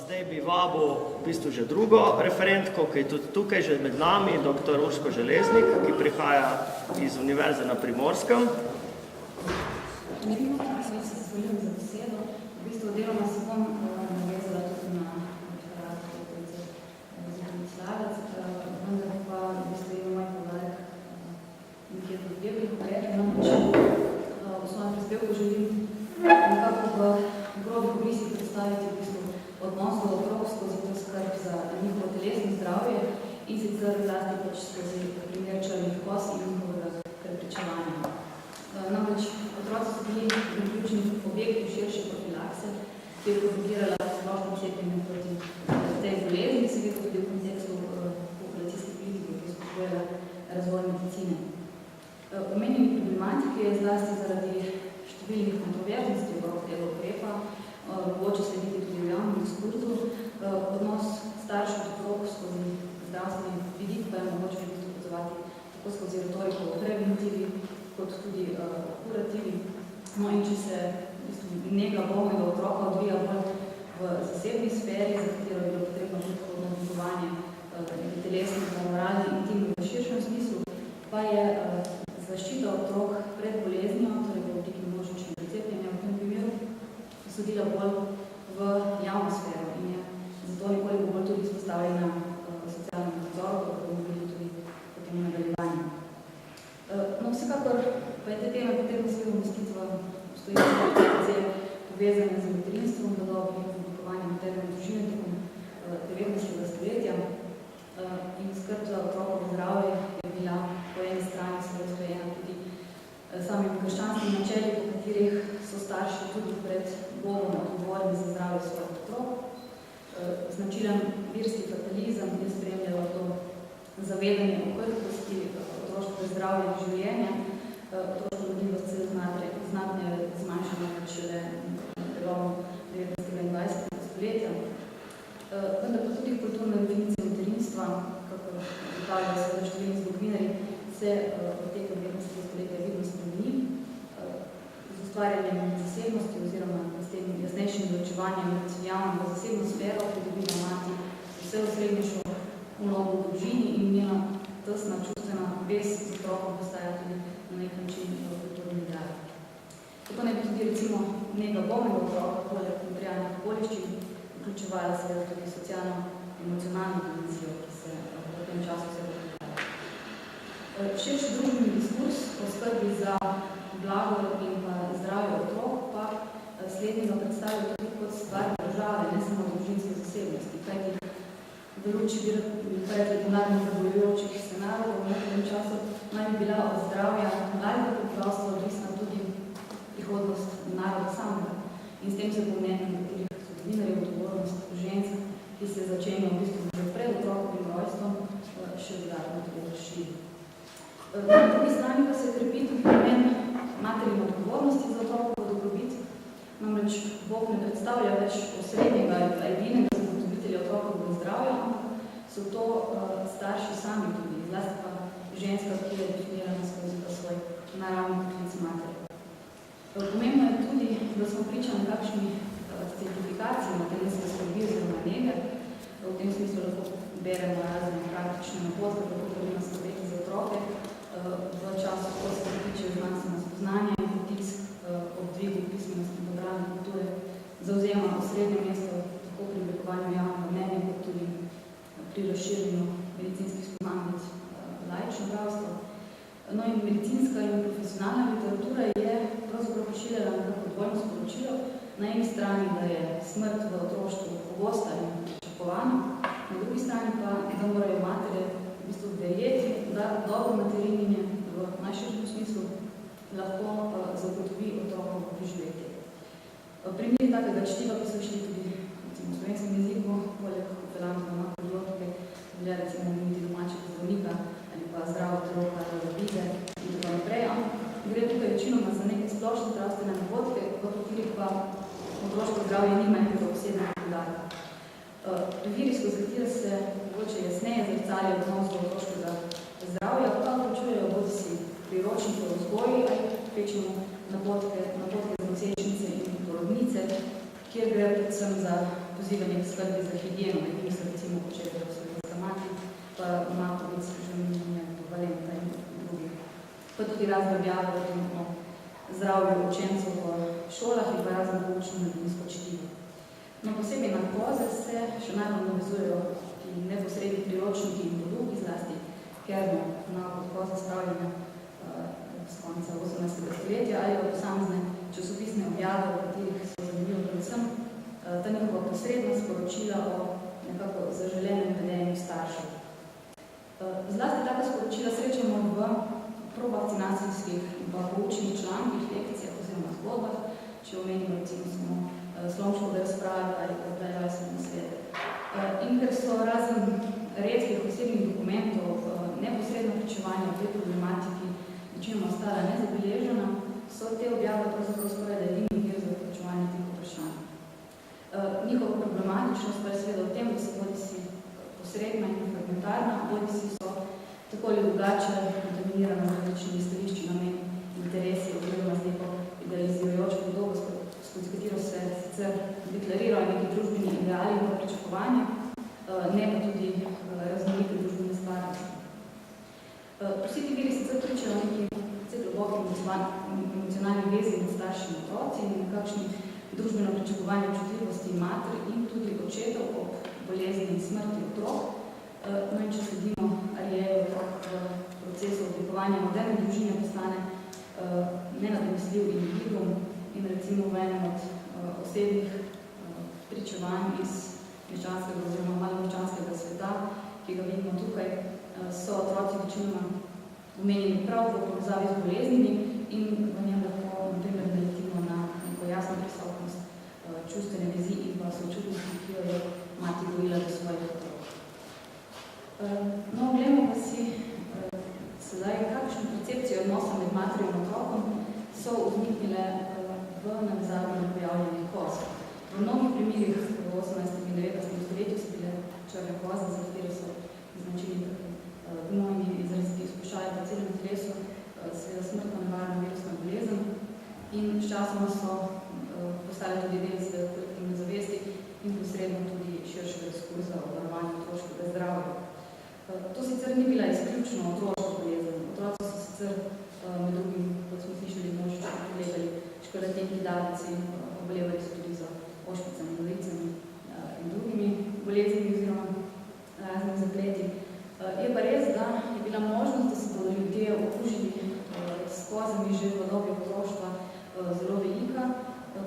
Zdaj bi vabil v bistvu že drugo referentko, ki je tudi tukaj že med nami, dr. Urško Železnik, ki prihaja iz Univerze na Primorskem. Ne bi mogla, da se zahvaljujem za besedo. V bistvu deloma se bom navezala tudi na referat doktorice Zahvaljujem, vendar pa v bistvu je moj podarek nekje drugje bi povedala. Namreč v svojem prispevku želim nekako v grobih obrisih predstaviti v bistvu odnos do otrok skozi to skrb za njihovo telesno zdravje in sicer zlasti pač skozi primer črnih kos in njihovega preprečevanja. Namreč otroci so bili ključni objekti širše profilakse, ki je propagirala splošno cepljenje proti tej bolezni, seveda tudi v kontekstu populacijske politike, ki je spodbujala razvoj medicine. Omenjeni problematiki je zlasti zaradi številnih kontroverznosti okrog tega ukrepa, mogoče slediti tudi v javnem diskurzu. Odnos staršev otrok skozi zdravstveni vidik pa je mogoče pozvati tako skozi retoriko o preventivi, kot tudi kurativi. No in če se nega bolnega otroka odvija bolj v zasebni sferi, za katero je bilo potrebno predhodno oblikovanje telesnega, moralne in intimnega v širšem smislu, pa je zaščita otrok pred boleznijo, torej v obliki množičnega cepljenja v tem primeru, sodila bolj v javno sfero in je zato nekoliko bolj tudi izpostavljena socialnem nadzoru, kot bomo videli tudi potem v nadaljevanju. No, vsekakor pa je te teme potrebno seveda umestiti v obstoječe situacije povezane z materinstvom, v dobi oblikovanja materne družine tekom 19. stoletja in skrb za otrokovo zdravje je bila po eni strani usklajena tudi samim krščanskim načeli, po katerih so starši tudi pred Bogom odgovorni za zdravje svojih otrok. Značilen virski fatalizem je spremljalo to zavedanje o krhkosti otroškega zdravja in življenja. Otroško rodljivost se znatno zmanjšala šele prelomom 19. in 20. stoletja. Vendar pa tudi kulturna definicija materinstva, kako ugotavljajo seveda številni zgodovinarji, se v teku 19. stoletja vidno spremeni. Z ustvarjanjem zasebnosti oziroma s tem jasnejšim ločevanjem med javno in zasebno sfero pridobila mati vse osrednješo vlogo v družini in njena tesna čustvena vez z otrokom postaja tudi na nek način kulturni dar. Tako naj bi tudi recimo nega bolnega otroka, poleg materialnih okoliščin, vključevala seveda tudi socialno-emocionalno dimenzijo, ki se v tem času se dogaja. Širši družbeni diskurs o skrbi za blago in pa zdravje otrok pa slednjega predstavlja tudi kot stvar države, ne samo družinske zasebnosti, kajti v luči denarno preboljujočih scenarijev v tem času naj bi bila od zdravja mladega prebivalstva odvisna tudi prihodnost naroda samega. In s tem se po mnenju nekaterih zgodovinarjev odgovornost žensk, ki se začenja v bistvu že pred otrokovim rojstvom, še dodatno tudi razširi. Na drugi strani pa se krepi tudi pomen materine odgovornosti za otrokovo dobrobit. Namreč Bog ne predstavlja več osrednjega ali edinega zagotovitelja otrokovega zdravja, ampak so to starši sami tudi, zlasti pa ženska, ki je definirana skozi svoj naravni poklic matere. Pomembno je tudi, da smo pričali kakšni certifikaciji materinske skrbi oziroma nege. V tem smislu lahko beremo razne praktične napotke, kako pravilno skrbeti za otroke v času, ko se tiče znanstveno spoznanje in potisk ob dvigu pismenosti in dobrane kulture, zauzema osrednje mesto tako pri oblikovanju javnega mnenja, kot tudi pri razširjenju medicinskih spoznanj med laično zdravstvo. No in medicinska in profesionalna literatura je pravzaprav pošiljala nekako dvojno sporočilo. Na eni strani, da je smrt v otroštvu pogosta in pričakovana, na drugi strani pa, da morajo matere v bistvu verjeti, da dobro materinjenje v najširšem smislu lahko zagotovi otrokovo preživetje. Primeri takega čtiva, ki so šli tudi v slovenskem jeziku, poleg ofelantov na podlotke, velja recimo niti domačega zdravnika ali pa zdravo telo, kar vide in tako naprej. Gre tukaj večinoma za neke splošne zdravstvene napotke, v katerih pa otroško zdravje nima nekega posebnega poudarka. Viri, skozi katere se mogoče jasneje zrcalijo odnos do otroškega zdravja, pa vključujejo bodisi priročnike o vzgoji ali kvečemo napotke z nosečnice in porodnice, kjer gre predvsem za pozivanje k skrbi za higieno, med njimi so recimo Kočevje, Slovenska mati, pa Matovec, Žemenje, Valenta in drugi. Pa tudi razne objave o zdravju učencev v šolah in pa razne poučno mladinsko čtivo. No, posebej na koze se še najbolj navezujejo ti neposredni priročniki in poduki, zlasti Kerno, na koze spravljene z konca 18. stoletja ali pa posamezne časopisne objave, v katerih so zanimivo predvsem ta njihova posredna sporočila o nekako zaželenem vedenju staršev. Zlasti taka sporočila srečamo v provakcinacijskih in pa poučnih člankih, lekcijah oziroma zgodbah, če omenimo recimo samo Slomškove razprave ali pa Dajajsov nasvete. In ker so razen redkih osebnih dokumentov neposredno pričevanja o tej problematiki večinoma ostala nezabeležena, so te objave pravzaprav skoraj edini vir za vključevanje teh vprašanj. Njihova problematičnost pa je seveda v tem, da se bodisi posredna in fragmentarna, bodisi so tako ali drugače dominirane z različnimi stališči, nameni, interesi oziroma z neko idealizirajočo podobo, skozi katero se sicer deklarirajo neki družbeni ideali in pričakovanja, ne pa tudi raznolike družbene stvarnosti. Vsi ti viri sicer pričajo neki globoki emocionalni vezi med staršimi otroci in nekakšni družbeno pričakovanje občutljivosti mater in tudi očetov ob bolezni in smrti otrok. No in če sledimo Arijeju v procesu oblikovanja moderne družine postane nenadomestljiv individuum in recimo v enem od osebnih pričevanj iz meščanskega oziroma malomeščanskega sveta, ki ga vidimo tukaj, so otroci večinoma omenjeni prav v povezavi z boleznimi in v njem lahko naletimo na neko jasno prisotnost čustvene vezi in pa sočutnosti, ki jo je mati gojila do svojih otrok. No, oglejmo pa si sedaj, kakšno percepcijo odnosa med materjo in otrokom so vzniknile v navezavi na pojavljanje koz. V mnogih primerih v 18. in 19. stoletju so bile črne koze, za katere so značili gnojni izraziti izkušaji po celem telesu, seveda smrtno nevarna virusna bolezen in sčasoma so postale tudi del kolektivne zavesti in posredno tudi širšega diskurza o varovanju otroškega zdravja. To sicer ni bila izključno otroška bolezen. Otroci so sicer med drugim, kot smo slišali, množično pogledali škorotenki davici, obolevali so tudi za ošpicami, novicami in drugimi boleznimi oziroma raznimi zapleti. Je pa res, da je bila možnost, da se bodo ljudje okužili s kozami že v dobi otroštva zelo velika.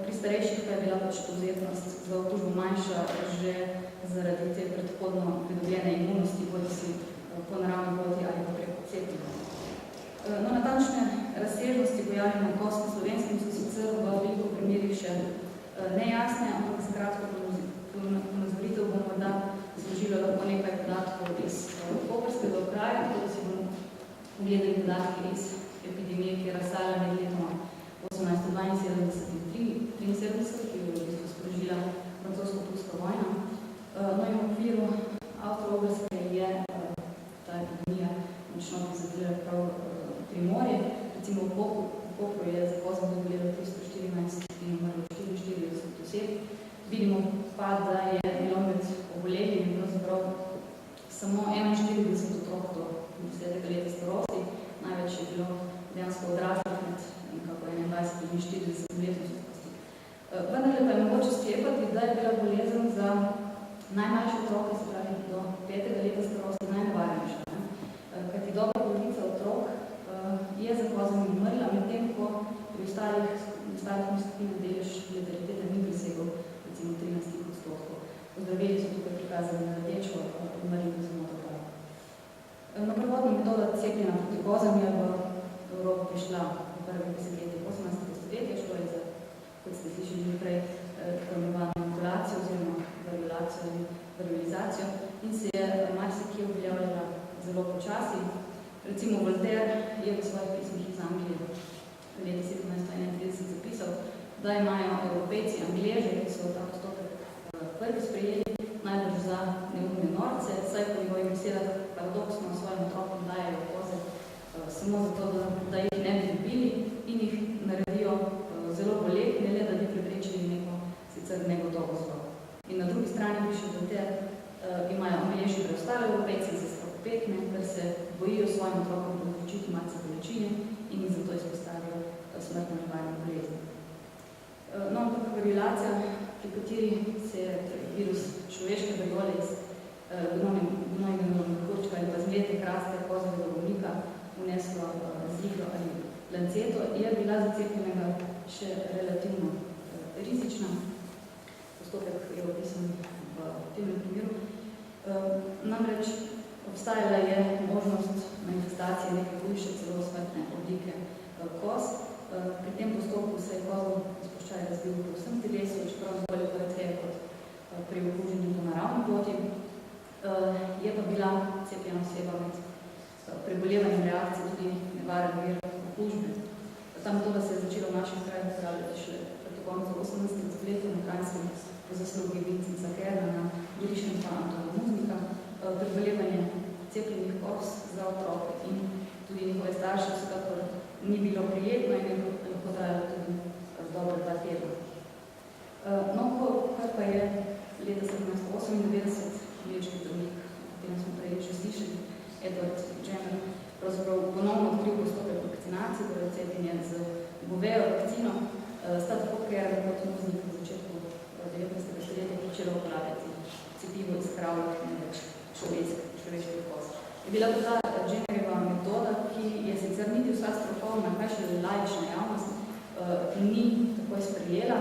Pri starejših pa je bila pač povzetnost za okužbo manjša že zaradi te predhodno pridobljene imunosti, bodisi po naravni poti ali pa preko cepiva. No, natančne razsežnosti pojavljanja koz na Slovenskem so sicer v veliko primerih še nejasne, ampak za kratko ponazoritev bom morda zložila lahko nekaj podatkov iz koprskega okraja, tako da si bomo pogledali podatke iz epidemije, ki je razsala med letoma 1872 in 1873, ki je v bistvu sprožila francosko-pruska vojna. No in v okviru Avstro-Ogrske je ta epidemija močno prizadela prav Primorje. Recimo v Kopru je za kozom dobolelo 314 in umrlo 44 oseb. Vidimo pa, da je bilo med obolelimi pravzaprav samo 41 otrok do 10. leta starosti. Največ je bilo dejansko odraslih med nekako 21 in 40 letom starosti. Vendar pa je mogoče sklepati, da je bila bolezen za najmlajše otroke, se pravi do 5. leta starosti, najnevarnejša. Kajti dobra polovica otrok je za kozami umrla, medtem ko pri ostalih skupinah delež letalitete ni presegel recimo 13%. Ozdraveli so tukaj prikazali na rdečo, umrli pa zelo dobro. No, prvotna metoda cepljenja proti kozam je v Evropo prišla v prvih desetletjih 18. stoletja, šlo je za, kot ste slišali prej, imenovano inokulacijo oziroma varioalizacijo in se je marsikje uveljavljala zelo počasi. Recimo Voltaire je v svojih pismih iz Anglije v leta 1731 zapisal, da imajo Evropejci Angleže, ki so ta postopek prvi sprejeli, najbolj za neumne norce, saj po njegovih besedah paradoksno svojim otrokom dajejo koze samo zato, da jih ne bi dobili in jih naredijo zelo boletne, le da bi preprečili neko sicer negotovo zlo. In na drugi strani Evropejci za strok 5, ker se bojijo svojim otrokom povzročiti malce bolečine in jih zato izpostavijo smrtno nevarne bolezni. No, ampak korelacija, pri kateri se je virus človeškega gole iz gnojnega mehurčka ali pa zmlete kraste kozovega bolnika vneslo zihro ali lanceto, je bila za cepljenega še relativno rizična. Postopek je opisan v tem primeru. Namreč obstajala je možnost manifestacije neke hujše, celo smrtne oblike koz. Pri tem postopku se je kozov izpuščaj razbil po vsem telesu, čeprav zbolj operacije kot pri okuženju po naravni poti. Je pa bila cepljena oseba med prebolevanjem reakcije tudi nevaren vir okužbe. Ta metoda se je začela v našem kraju uporabljati šele proti koncu 18. stoletja na Kranjskem po zaslugi Vincenca Kerna na Goriškem pa Antona Muznika. Prebolevanje cepljenih koz za otroke in tudi njihove starše vsekakor ni bilo prijetno in je lahko trajalo tudi dobro 2 tedna. No, kar pa je leta 1798 ameriški zdravnik, o tem smo prej že slišali, Edward Jenner, pravzaprav ponovno odkril postopek vakcinacije, torej cepljenje z govejo vakcino, sta tako Kern kot Muznik v začetku 19. stoletja začela uporabljati cepivo iz kravljih in več človeških koz. Je bila to ta Jennerjeva metoda, ki je sicer niti vsa strokovna, kaj še laična javnost, ni takoj sprejela,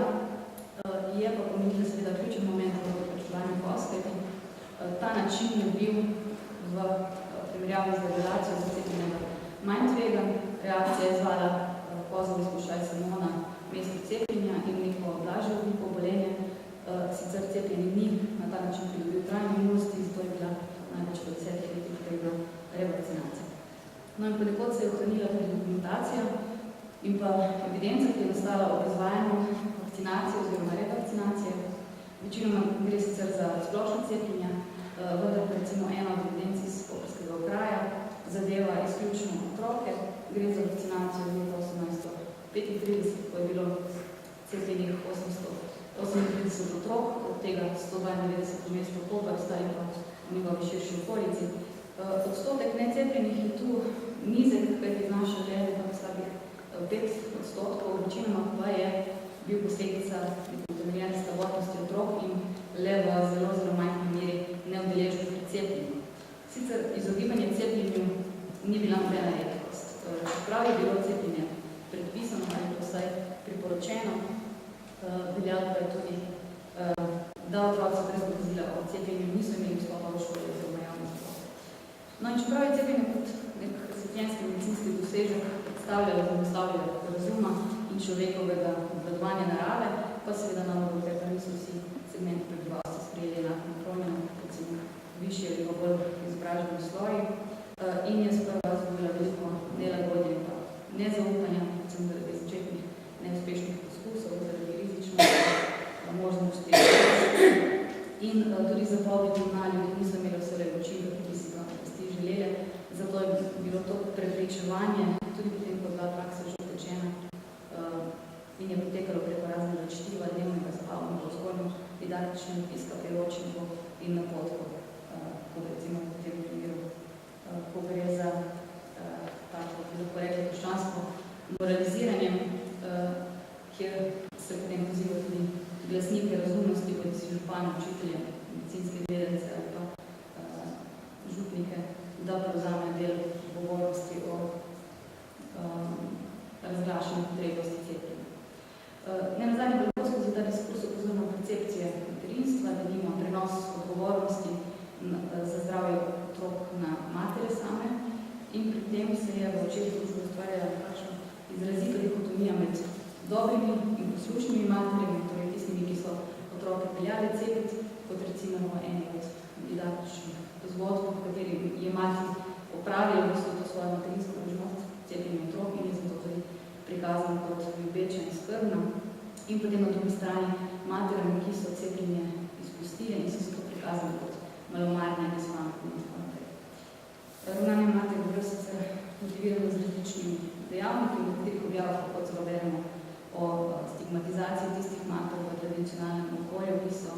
je pa pomenila seveda ključen moment v preprečevanju koz, kajti ta način je bil v primerjavi z regulacijo zacepljenega manj tvegan. Reakcija je izvala kozov izpuščaj samo na mesto cepljenja in neko blažje obliko obolenja. Sicer cepljenje ni na ta način pridobil trajne imunosti, zato je bila največ po 10 letih potrebna revakcinacija. No in ponekod se je ohranila tudi dokumentacija in pa evidenca, ki je nastala ob izvajanju vakcinacije oziroma revakcinacije. Večinoma gre sicer za splošno cepljenja, vendar pa recimo ena od evidenc iz Koprskega okraja zadeva izključno otroke. Gre za vakcinacijo v leta 1835, ko je bilo cepljenih 838 otrok, od tega 192 v mestu Koper, ostali pa v njegovi širši okolici. Odstotek necepljenih je tu nizek, kajti znaša že slabih 5%, večinoma pa je bil posledica utemeljene slabotnosti otrok in le v zelo majhni meri neudeležbe pri cepljenju. Sicer izogibanje cepljenju ni bila nobena redkost. Čeprav je bilo cepljenje predpisano ali pa vsaj priporočeno, veljalo pa je tudi, da otroci brez dokazila o cepljenju niso imeli vstopa v šole oziroma javno šolo. No in čeprav je cepljenje kot nek razsvetljenski medicinski dosežek predstavljalo zagotavljanje razuma in človekovega obvladovanja narave, pa seveda nam ukrepa niso vsi segmenti prebivalstva sprejeli enako naklonjeno, recimo višji ali pa bolj izobraženi sloji, in je sprva zgodila veliko nelagodja in pa nezaupanja, predvsem zaradi začetnih neuspešnih poskusov, zaradi rizičnosti, možnosti in tudi zapovedi na ljudi niso imeli vse učinka, ki bi si ga vlasti želeli. Zato je bilo to prepričevanje, tudi potem, ko je bila praksa že utečena in je potekalo preko raznega čtiva, dnevnega zabavnega, vzgojno-didaktičnega piska, priročnikov in napotkov, kot recimo v tem primeru, ko gre za tako, lahko rekli, krščansko moraliziranjem, kjer se potem poziva tudi glasnike razumnosti, kot si župane, učitelje, medicinske vedence ali pa župnike, da prevzame del odgovornosti o razglašanju potrebnosti cepljenja. Nenazadnje bo lahko skozi ta diskurs opozorno percepcije materinstva, da nima prenos odgovornosti za zdravje otrok na matere same in pri tem se je v očeh družbe ustvarjala nekakšna izrazita dikotomija med dobrimi in poslušnimi materjami, torej tistimi, ki so otroke peljali cepiti, kot recimo v eni od didaktičnih zgodb, v kateri je mati opravila v bistvu to svojo materinsko dolžnost cepljenja otrok in je zato tudi prikazana kot ljubeča in skrbna. In potem na drugi strani materami, ki so cepljenje izpustile in so zato prikazane kot malomarne, nespametne in tako naprej. Ravnanje mater je bilo sicer motivirano z različnimi dejavniki, v katerih objavah kot celo beremo o stigmatizaciji tistih mater v tradicionalnem okolju, ki so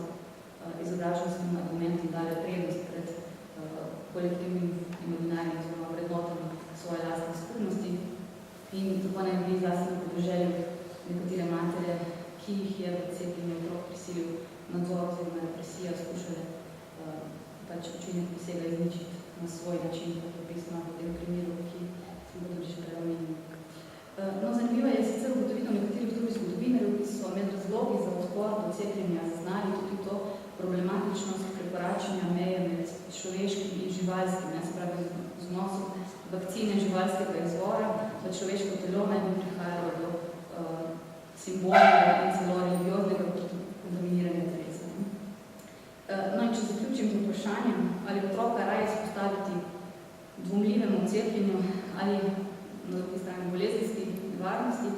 izobraženskim argumentom dali prednost pred dosega izničiti na svoj način, kot je pisano v tem primeru, ki smo ga tudi že preomenili. No, zanimivo je sicer ugotovitev nekaterih drugih zgodovinarjev, ki so med razlogi za odpor do cepljenja zaznali tudi to problematičnost prekoračenja meje med človeškim in živalskim, se pravi z vnosom vakcine živalskega izvora, v človeško telo naj bi prihajalo do simbolnega in celo religioznega kontaminiranja telesa. No in če zaključim z vprašanjem, ali otroka raje izpostaviti dvomljivemu cepljenju ali na drugi strani bolezenski nevarnosti,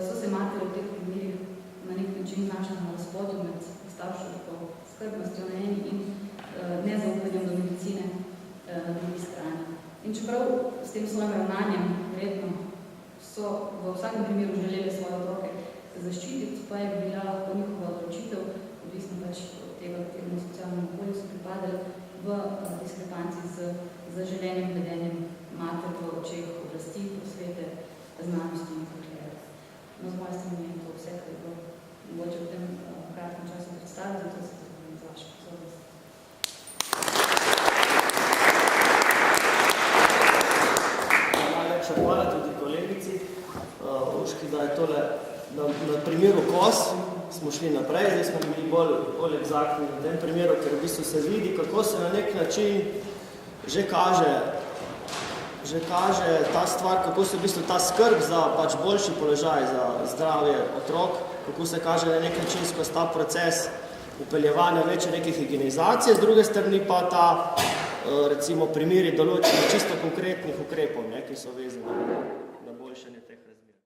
so se matere v teh primerih na nek način znašle na razpodu med starševsko skrbnostjo na eni in nezaupanjem do medicine na drugi strani. In čeprav s tem svojim ravnanjem verjetno so v vsakem primeru želeli svoje otroke zaščititi, pa je bila lahko njihova odločitev, odvisno pač od tega, kateremu socialnemu okolju so pripadali, v diskrepanci z zaželenim vedenjem mater v očeh oblasti, prosvete, znanosti in kakor. No, z moje strani je to vse, kar je bilo mogoče v tem kratkem času predstaviti, zato se zahvaljujem za vašo pozornost. Najlepša hvala tudi kolegici Urški, da je tole na primeru KOS smo šli naprej, zdaj smo bili bolj egzaktni v tem primeru, ker v bistvu se vidi, kako se na nek način že kaže ta stvar, kako se v bistvu ta skrb za pač boljši položaj, za zdravje otrok, kako se kaže na nek način skozi ta proces upeljevanja večje neke higienizacije, z druge strani pa ta recimo primeri določenih čisto konkretnih ukrepov, ki so vezani na boljšanje teh različnih.